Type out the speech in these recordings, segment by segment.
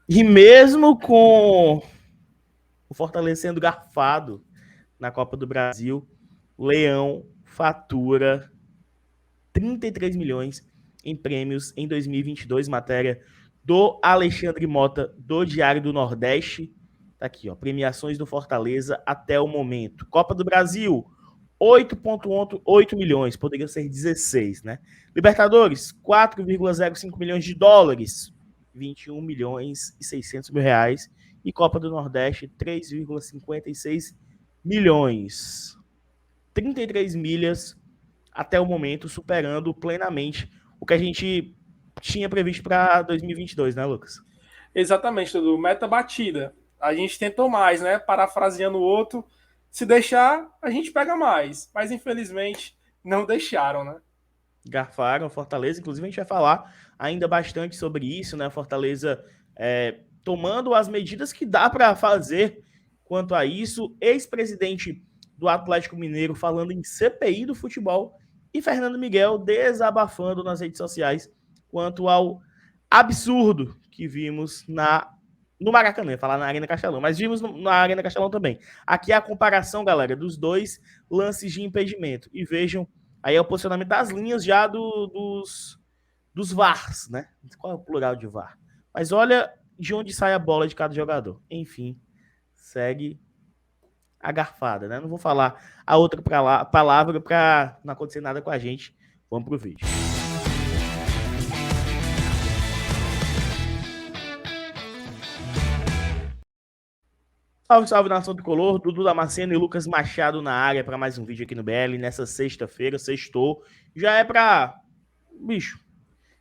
E mesmo com o Fortaleza sendo garfado na Copa do Brasil, o Leão fatura 33 milhões em prêmios em 2022, matéria do Alexandre Mota, do Diário do Nordeste. Tá aqui, ó, premiações do Fortaleza até o momento. Copa do Brasil, 8,8 milhões, poderia ser 16, né? Libertadores, 4,05 milhões de dólares, 21 milhões e 600 mil reais. E Copa do Nordeste, 3,56 milhões. 33 milhas até o momento, superando plenamente o que a gente tinha previsto para 2022, né, Lucas? Exatamente, Dudu. Meta batida. A gente tentou mais, né? Parafraseando o outro. Se deixar, a gente pega mais. Mas infelizmente não deixaram, né? Garfaram Fortaleza, inclusive a gente vai falar ainda bastante sobre isso, né? Fortaleza tomando as medidas que dá para fazer quanto a isso. Ex-presidente do Atlético Mineiro falando em CPI do futebol e Fernando Miguel desabafando nas redes sociais quanto ao absurdo que vimos no Maracanã, falar na Arena Castelão, mas vimos na Arena Castelão também. Aqui é a comparação, galera, dos dois lances de impedimento. E vejam, aí é o posicionamento das linhas já dos VARs, né? Qual é o plural de VAR? Mas olha de onde sai a bola de cada jogador. Enfim, segue a garfada, né? Não vou falar a outra palavra para não acontecer nada com a gente. Vamos pro vídeo. Salve, salve, nação tricolor, Dudu Damasceno e Lucas Machado na área para mais um vídeo aqui no BL, nessa sexta-feira, sextou, já é pra... Bicho,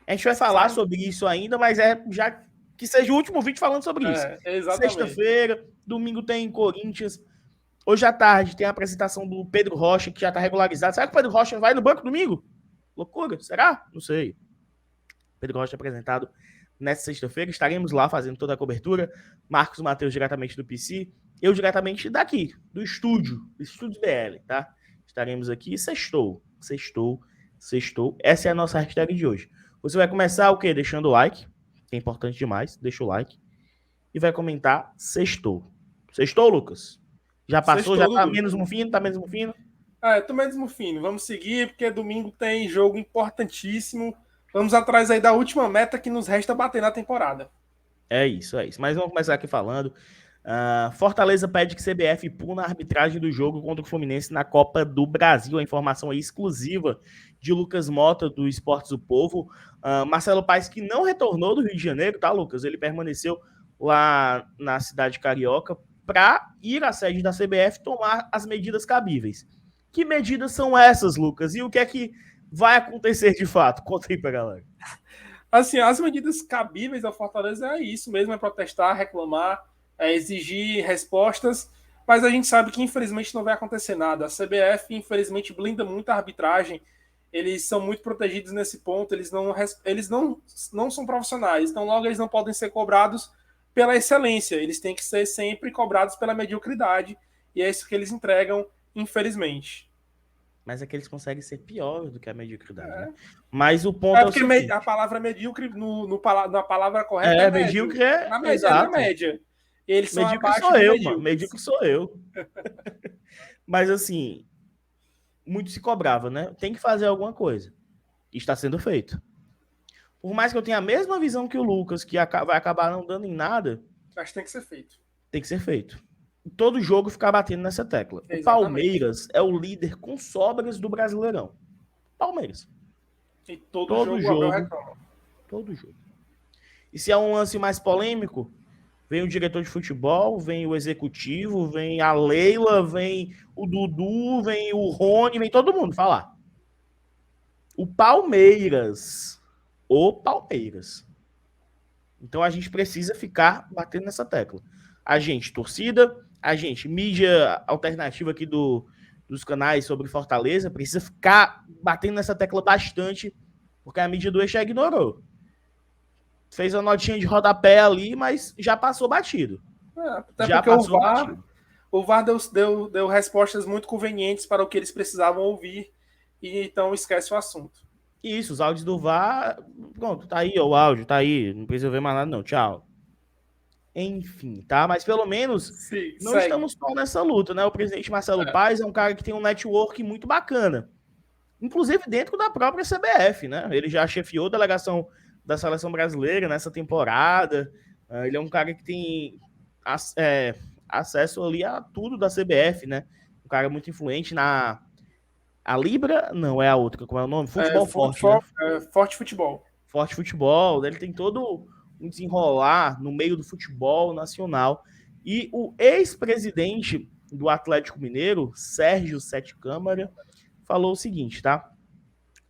a gente vai falar sobre isso ainda, mas já que seja o último vídeo falando sobre isso. Exatamente. Sexta-feira, domingo tem Corinthians, hoje à tarde tem a apresentação do Pedro Rocha, que já tá regularizado. Será que o Pedro Rocha vai no banco domingo? Loucura, será? Não sei. Pedro Rocha apresentado nessa sexta-feira. Estaremos lá fazendo toda a cobertura. Marcos Matheus diretamente do PC. Eu diretamente daqui, do estúdio BL, tá? Estaremos aqui. Sextou. Essa é a nossa hashtag de hoje. Você vai começar o quê? Deixando o like, que é importante demais. Deixa o like. E vai comentar sextou. Sextou, Lucas? Já passou? Já Sextou, tá Dudu. menos mufino? Tá menos mufino? Tô mesmo fino. Vamos seguir, porque domingo tem jogo importantíssimo. Vamos atrás aí da última meta que nos resta bater na temporada. É isso. Mas vamos começar aqui falando. Fortaleza pede que CBF puna a arbitragem do jogo contra o Fluminense na Copa do Brasil. A informação aí exclusiva de Lucas Mota, do Esportes do Povo. Marcelo Paes, que não retornou do Rio de Janeiro, tá, Lucas? Ele permaneceu lá na cidade carioca para ir à sede da CBF tomar as medidas cabíveis. Que medidas são essas, Lucas? E o que é que vai acontecer de fato? Conta aí pra galera. Assim, as medidas cabíveis ao Fortaleza é isso mesmo, é protestar, reclamar, exigir respostas, mas a gente sabe que infelizmente não vai acontecer nada. A CBF, infelizmente, blinda muito a arbitragem, eles são muito protegidos nesse ponto, eles não são profissionais, então logo eles não podem ser cobrados pela excelência, eles têm que ser sempre cobrados pela mediocridade, e é isso que eles entregam, infelizmente. Mas é que eles conseguem ser piores do que a mediocridade, né? Mas o É ponto é o porque a seguinte. palavra medíocre, na palavra correta, é médio. Medíocre é Na média, é na exato. média. Eles são Medíocre abaixo sou de eu, mano. medíocres. Medíocre sou eu. Mas assim, muito se cobrava, né? Tem que fazer alguma coisa. Está sendo feito. Por mais que eu tenha a mesma visão que o Lucas, que vai acabar não dando em nada, Mas tem que ser feito. tem que ser feito. Todo jogo ficar batendo nessa tecla. O Exatamente. Palmeiras é o líder com sobras do Brasileirão. Palmeiras. E todo Todo jogo o Abel jogo, reclama. todo jogo. E se é um lance mais polêmico, vem o diretor de futebol, vem o executivo, vem a Leila, vem o Dudu, vem o Rony, vem todo mundo falar. O Palmeiras. O Palmeiras. Então a gente precisa ficar batendo nessa tecla. A gente, torcida, a gente, mídia alternativa aqui dos canais sobre Fortaleza, precisa ficar batendo nessa tecla bastante, porque a mídia do eixo já ignorou. Fez uma notinha de rodapé ali, mas já passou batido. Até Já porque passou batido. o VAR deu respostas muito convenientes para o que eles precisavam ouvir. E então esquece o assunto. Isso, os áudios do VAR. Pronto, tá aí ó, o áudio, tá aí. Não precisa ver mais nada, não. Tchau. enfim, tá? Mas pelo menos Sim, não segue. estamos só nessa luta, né? O presidente Marcelo É. Paes é um cara que tem um network muito bacana, inclusive dentro da própria CBF, né? Ele já chefiou a delegação da seleção brasileira nessa temporada. Ele é um cara que tem acesso ali a tudo da CBF, né? Um cara muito influente na a Libra, não é a outra, como é o nome? Futebol Forte, né? Forte Futebol. Forte Futebol, ele tem todo um desenrolar no meio do futebol nacional. E o ex-presidente do Atlético Mineiro, Sérgio Sete Câmara, falou o seguinte, tá?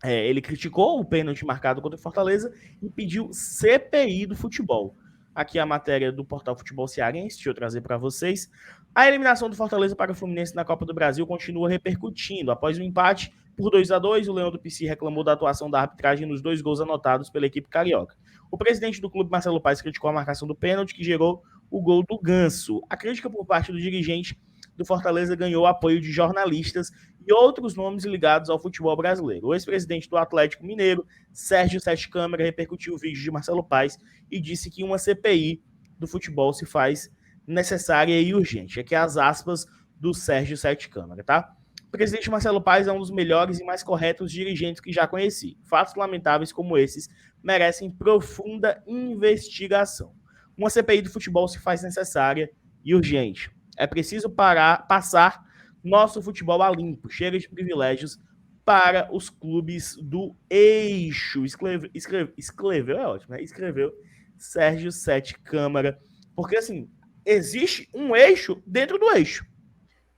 Ele criticou o pênalti marcado contra o Fortaleza e pediu CPI do futebol. Aqui a matéria do portal Futebol Cearense, deixa eu trazer para vocês. A eliminação do Fortaleza para o Fluminense na Copa do Brasil continua repercutindo. Após o empate por 2-2, o Leão do Pici reclamou da atuação da arbitragem nos 2 gols anotados pela equipe carioca. O presidente do clube, Marcelo Paes, criticou a marcação do pênalti que gerou o gol do Ganso. A crítica por parte do dirigente do Fortaleza ganhou apoio de jornalistas e outros nomes ligados ao futebol brasileiro. O ex-presidente do Atlético Mineiro, Sérgio Sete Câmara, repercutiu o vídeo de Marcelo Paes e disse que uma CPI do futebol se faz necessária e urgente. Aqui as aspas do Sérgio Sete Câmara, tá? O presidente Marcelo Paes é um dos melhores e mais corretos dirigentes que já conheci. Fatos lamentáveis como esses merecem profunda investigação. Uma CPI do futebol se faz necessária e urgente. É preciso passar nosso futebol a limpo, chega de privilégios para os clubes do eixo. Escreveu, é ótimo, né? Escreveu Sérgio Sete Câmara. Porque, assim, existe um eixo dentro do eixo.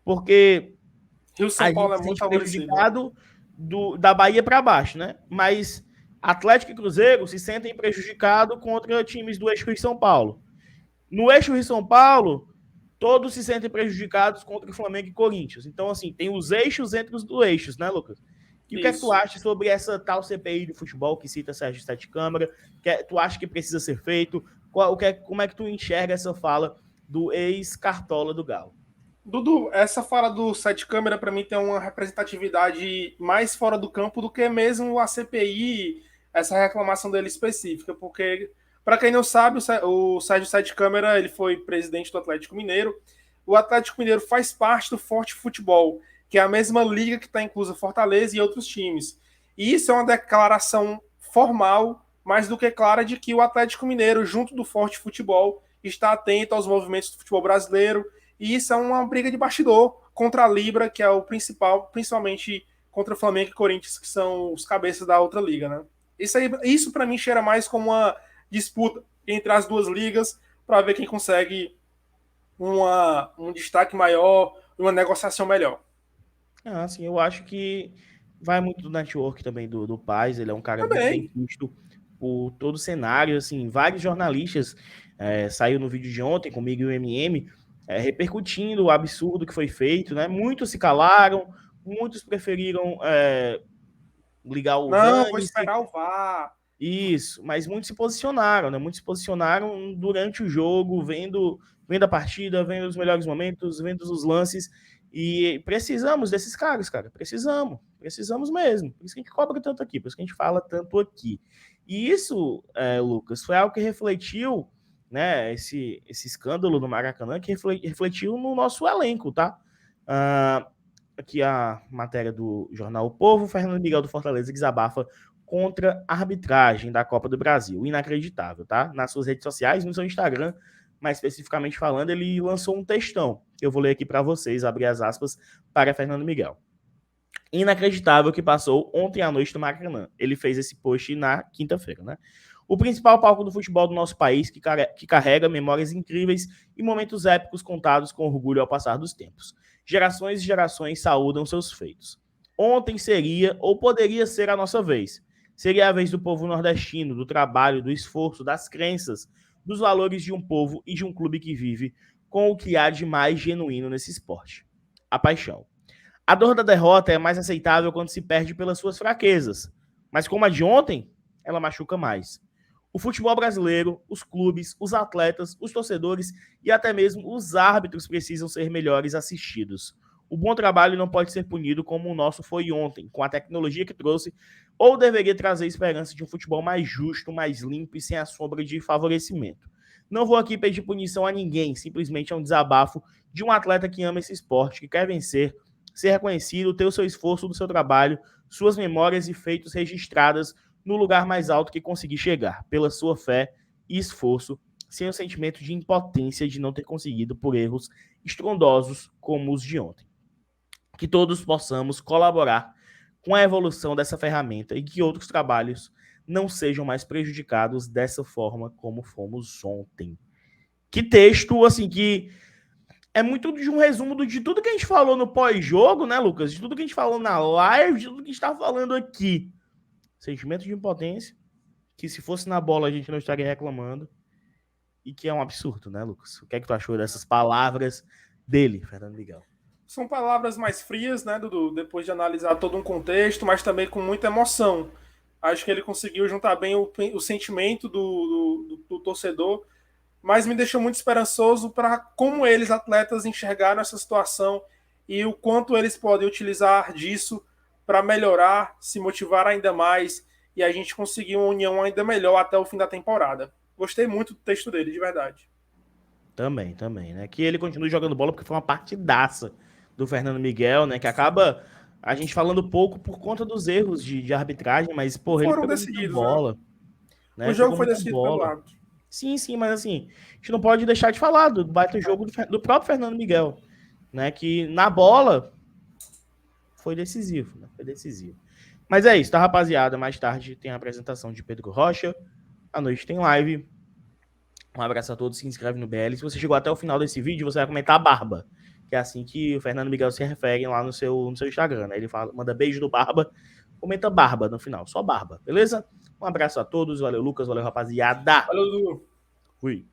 Porque Rio a São Paulo gente é se muito sente favorecido, né? prejudicado da Bahia para baixo, né? Mas Atlético e Cruzeiro se sentem prejudicados contra times do eixo Rio São Paulo. No eixo Rio São Paulo, todos se sentem prejudicados contra o Flamengo e Corinthians. Então, assim, tem os eixos entre os dois eixos, né, Lucas? E o que é que tu Isso. acha sobre essa tal CPI do futebol que cita Sérgio Sete Câmara? Tu acha que precisa ser feito? Como é que tu enxerga essa fala do ex-cartola do Galo? Dudu, essa fala do Sete Câmara para mim tem uma representatividade mais fora do campo do que mesmo a CPI, essa reclamação dele específica, porque para quem não sabe, o Sérgio Sete Câmara ele foi presidente do Atlético Mineiro. O Atlético Mineiro faz parte do Forte Futebol, que é a mesma liga que está inclusa Fortaleza e outros times. E isso é uma declaração formal, mais do que clara, de que o Atlético Mineiro, junto do Forte Futebol, está atento aos movimentos do futebol brasileiro. E isso é uma briga de bastidor contra a Libra, que é o principal, principalmente contra o Flamengo e Corinthians, que são os cabeças da outra liga, né? Isso para mim cheira mais como uma disputa entre as duas ligas para ver quem consegue um destaque maior, uma negociação melhor. Assim, eu acho que vai muito do network também do Paz. Ele é um cara muito bem Também. visto por todo o cenário. Assim, vários jornalistas saiu no vídeo de ontem comigo e o MM repercutindo o absurdo que foi feito, né? Muitos se calaram, muitos preferiram ligar o Não, vou dane-se. esperar o VAR. Isso, mas muitos se posicionaram, né? Muitos se posicionaram durante o jogo, vendo a partida, vendo os melhores momentos, vendo os lances. E precisamos desses caras, cara. Precisamos mesmo. Por isso que a gente cobra tanto aqui, por isso que a gente fala tanto aqui. E isso, Lucas, foi algo que refletiu, né? Esse escândalo no Maracanã, que refletiu no nosso elenco, tá? Aqui a matéria do jornal O Povo, Fernando Miguel do Fortaleza desabafa contra a arbitragem da Copa do Brasil. Inacreditável, tá? Nas suas redes sociais, no seu Instagram, mais especificamente falando, ele lançou um textão. Eu vou ler aqui para vocês, abrir as aspas para Fernando Miguel. Inacreditável que passou ontem à noite no Maracanã. Ele fez esse post na quinta-feira, né? O principal palco do futebol do nosso país, que carrega memórias incríveis e momentos épicos contados com orgulho ao passar dos tempos. Gerações e gerações saúdam seus feitos. Ontem seria ou poderia ser a nossa vez. Seria a vez do povo nordestino, do trabalho, do esforço, das crenças, dos valores de um povo e de um clube que vive com o que há de mais genuíno nesse esporte: a paixão. A dor da derrota é mais aceitável quando se perde pelas suas fraquezas, mas como a de ontem, ela machuca mais. O futebol brasileiro, os clubes, os atletas, os torcedores e até mesmo os árbitros precisam ser melhores assistidos. O bom trabalho não pode ser punido como o nosso foi ontem, com a tecnologia que trouxe, ou deveria trazer esperança de um futebol mais justo, mais limpo e sem a sombra de favorecimento. Não vou aqui pedir punição a ninguém, simplesmente é um desabafo de um atleta que ama esse esporte, que quer vencer, ser reconhecido, ter o seu esforço do seu trabalho, suas memórias e feitos registradas no lugar mais alto que conseguir chegar, pela sua fé e esforço, sem o sentimento de impotência de não ter conseguido por erros estrondosos como os de ontem. Que todos possamos colaborar com a evolução dessa ferramenta e que outros trabalhos não sejam mais prejudicados dessa forma como fomos ontem. Que texto, assim, que é muito de um resumo de tudo que a gente falou no pós-jogo, né, Lucas? De tudo que a gente falou na live, de tudo que a gente está falando aqui. Sentimento de impotência, que se fosse na bola a gente não estaria reclamando, e que é um absurdo, né, Lucas? O que é que tu achou dessas palavras dele, Fernando Miguel? São palavras mais frias, né, Dudu? Depois de analisar todo um contexto, mas também com muita emoção. Acho que ele conseguiu juntar bem o sentimento do torcedor, mas me deixou muito esperançoso para como eles, atletas, enxergaram essa situação e o quanto eles podem utilizar disso para melhorar, se motivar ainda mais e a gente conseguir uma união ainda melhor até o fim da temporada. Gostei muito do texto dele, de verdade. Também, né? Que ele continue jogando bola porque foi uma partidaça do Fernando Miguel, né? Que acaba a gente falando pouco por conta dos erros de arbitragem, mas, porra, ele Foram pegou muita decididos, né? bola, O né? jogo Pegou foi muita decidido pelo bola. árbitro. Sim, mas assim, a gente não pode deixar de falar do baita jogo do próprio Fernando Miguel, né? Que na bola foi decisivo, né? Foi decisivo. Mas é isso, tá, rapaziada? Mais tarde tem a apresentação de Pedro Rocha. À noite tem live. Um abraço a todos, se inscreve no BL. Se você chegou até o final desse vídeo, você vai comentar a Barba, que é assim que o Fernando Miguel se refere lá no seu Instagram, né? Ele fala, manda beijo do Barba, comenta Barba no final, só Barba, beleza? Um abraço a todos, valeu Lucas, valeu rapaziada. Valeu, Dudu. Fui.